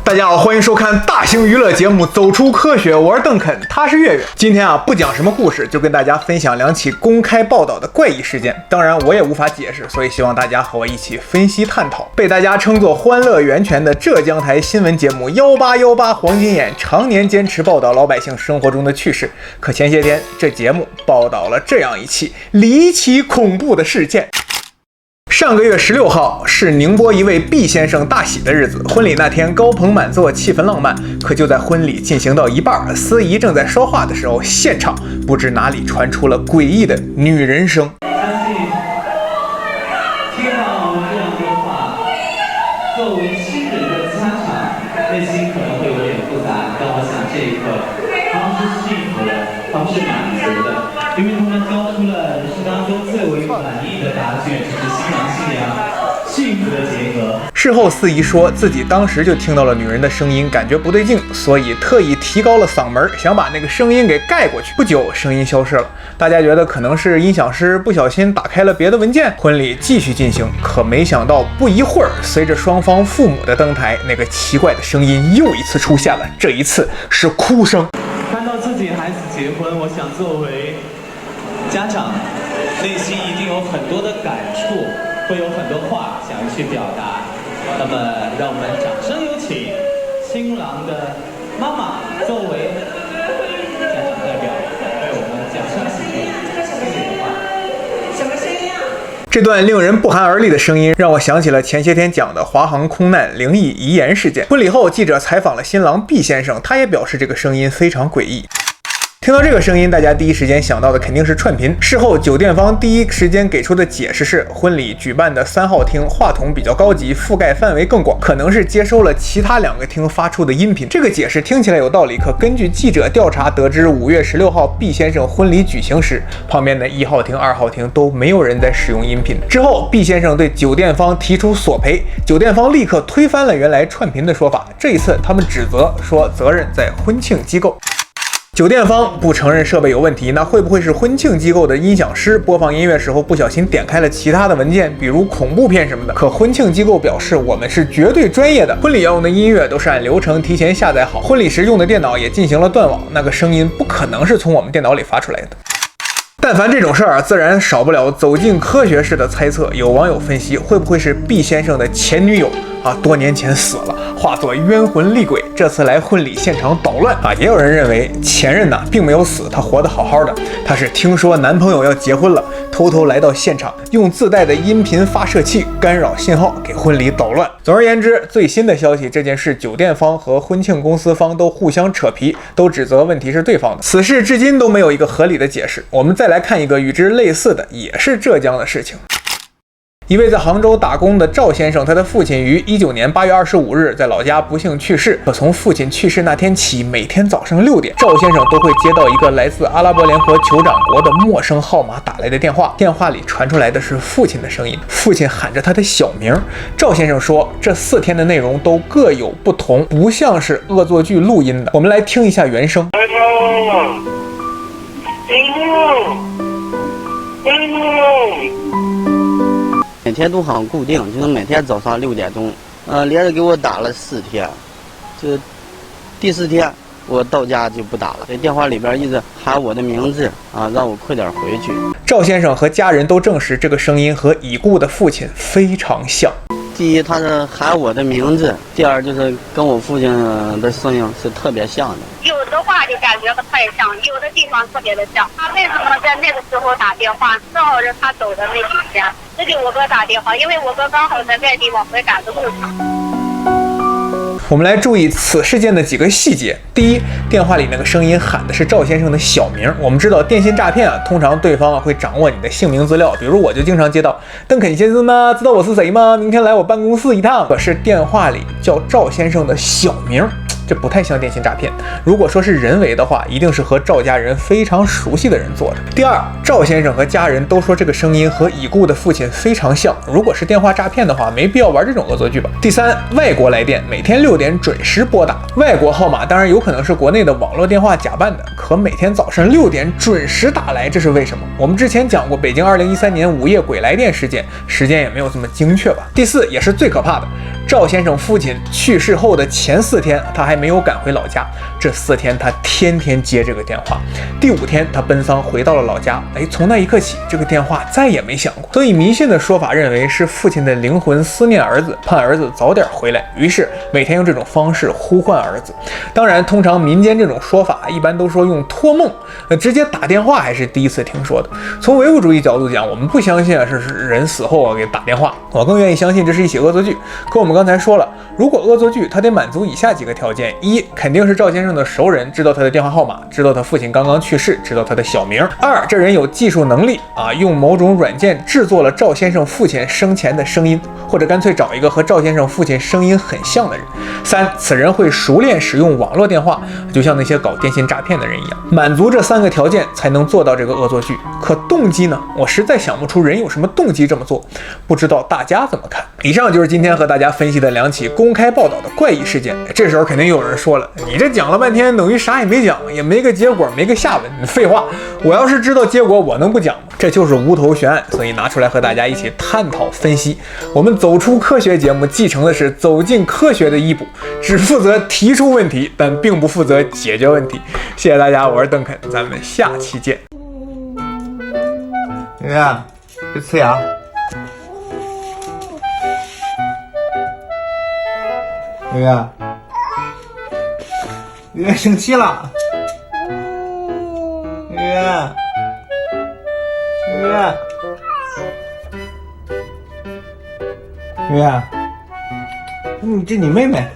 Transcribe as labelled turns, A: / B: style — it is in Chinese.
A: 大家好，欢迎收看大型娱乐节目《走出科学》，我是邓肯，他是月月。今天不讲什么故事，就跟大家分享2起公开报道的怪异事件。当然，我也无法解释，所以希望大家和我一起分析探讨。被大家称作欢乐源泉的浙江台新闻节目1818黄金眼，常年坚持报道老百姓生活中的趣事。可前些天，这节目报道了这样一起离奇恐怖的事件。上个月16号是宁波一位毕先生大喜的日子，婚礼那天高朋满座，气氛浪漫。可就在婚礼进行到一半，司仪正在说话的时候，现场不知哪里传出了诡异的女人声。
B: 相信听到这样的话，作为新人的家长，内心可能会有点复杂。但我想这一刻，他们是幸福的，他们是满足的，因为他们交出了人生当中最为满意的答卷，就是新郎新娘幸福的结合。
A: 事后司仪说自己当时就听到了女人的声音，感觉不对劲，所以特意提高了嗓门，想把那个声音给盖过去。不久，声音消失了。大家觉得可能是音响师不小心打开了别的文件。婚礼继续进行，可没想到不一会儿，随着双方父母的登台，那个奇怪的声音又一次出现了。这一次是哭声。
B: 看到自己孩子结婚，我想作为家长，内心一定有很多的感触，会有很多话想要去表达。那么，让我们掌声有请新郎的妈妈作为家长代表，为我们讲上几句谢谢的话。
C: 什么声音啊？
A: 这段令人不寒而栗的声音让我想起了前些天讲的华航空难灵异遗言事件。婚礼后，记者采访了新郎毕先生，他也表示这个声音非常诡异。听到这个声音，大家第一时间想到的肯定是串频。事后，酒店方第一时间给出的解释是，婚礼举办的3号厅话筒比较高级，覆盖范围更广，可能是接收了其他2个厅发出的音频。这个解释听起来有道理，可根据记者调查得知，5月16号毕先生婚礼举行时，旁边的1号厅、2号厅都没有人在使用音频。之后，毕先生对酒店方提出索赔，酒店方立刻推翻了原来串频的说法。这一次，他们指责说责任在婚庆机构。酒店方不承认设备有问题，那会不会是婚庆机构的音响师播放音乐时候不小心点开了其他的文件，比如恐怖片什么的？可婚庆机构表示，我们是绝对专业的，婚礼要用的音乐都是按流程提前下载好，婚礼时用的电脑也进行了断网，那个声音不可能是从我们电脑里发出来的。但凡这种事儿，自然少不了走进科学式的猜测。有网友分析，会不会是毕先生的前女友多年前死了，化作冤魂厉鬼，这次来婚礼现场捣乱也有人认为前任并没有死，他活得好好的，他是听说男朋友要结婚了，偷偷来到现场，用自带的音频发射器干扰信号，给婚礼捣乱。总而言之，最新的消息，这件事酒店方和婚庆公司方都互相扯皮，都指责问题是对方的。此事至今都没有一个合理的解释。我们再来看一个与之类似的，也是浙江的事情。一位在杭州打工的赵先生，他的父亲于19年8月25日在老家不幸去世。可从父亲去世那天起，每天早上6点，赵先生都会接到一个来自阿拉伯联合酋长国的陌生号码打来的电话，电话里传出来的是父亲的声音，父亲喊着他的小名。赵先生说，这4天的内容都各有不同，不像是恶作剧录音的。我们来听一下原声。
D: 每天都很固定，就是每天早上6点钟，连着给我打了4天，就第4天我到家就不打了，这电话里边一直喊我的名字让我快点回去。
A: 赵先生和家人都证实，这个声音和已故的父亲非常像。
D: 第一，他是喊我的名字；第二，就是跟我父亲的声音是特别像的。
C: 有的话就感觉不太像，有的地方特别的像。他为什么在那个时候打电话？正好是他走的那几天，这给我哥打电话，因为我哥刚好在外地往回赶的路上。
A: 我们来注意此事件的几个细节。第一，电话里那个声音喊的是赵先生的小名。我们知道电信诈骗通常对方会掌握你的姓名资料，比如我就经常接到邓肯先生吗？知道我是谁吗？明天来我办公室一趟。可是电话里叫赵先生的小名，这不太像电信诈骗。如果说是人为的话，一定是和赵家人非常熟悉的人做的。第二，赵先生和家人都说这个声音和已故的父亲非常像，如果是电话诈骗的话，没必要玩这种恶作剧吧。第三，外国来电每天6点准时拨打，外国号码当然有可能是国内的网络电话假扮的，可每天早上6点准时打来，这是为什么？我们之前讲过北京2013年午夜鬼来电事件，时间也没有这么精确吧。第四，也是最可怕的，赵先生父亲去世后的前4天，他还没有赶回老家。这4天他天天接这个电话。第5天他奔丧回到了老家，从那一刻起，这个电话再也没响过。所以迷信的说法认为是父亲的灵魂思念儿子，盼儿子早点回来，于是每天用这种方式呼唤儿子。当然，通常民间这种说法一般都说用托梦，直接打电话还是第一次听说的。从唯物主义角度讲，我们不相信是人死后给打电话，我更愿意相信这是一起恶作剧。可我们刚才说了，如果恶作剧，它得满足以下几个条件：一，肯定是赵先生的熟人，知道他的电话号码，知道他父亲刚刚去世，知道他的小名；二，这人有技术能力用某种软件制作了赵先生父亲生前的声音，或者干脆找一个和赵先生父亲声音很像的人；三，此人会熟练使用网络电话，就像那些搞电信诈骗的人一样。满足这3个条件才能做到这个恶作剧。可动机呢？我实在想不出人有什么动机这么做，不知道大家怎么看？以上就是今天和大家分析的2起公开报道的怪异事件。这时候肯定有人说了，你这讲了半天等于啥也没讲，也没个结果，没个下文。废话，我要是知道结果，我能不讲吗？这就是无头悬案，所以拿出来和大家一起探讨分析。我们走出科学节目继承的是走进科学的衣钵，只负责提出问题，但并不负责解决问题。谢谢大家，我是邓肯，咱们下期见。
E: 圆圆，别呲牙。圆圆，圆圆生气了。圆圆，圆圆，圆圆，这你妹妹。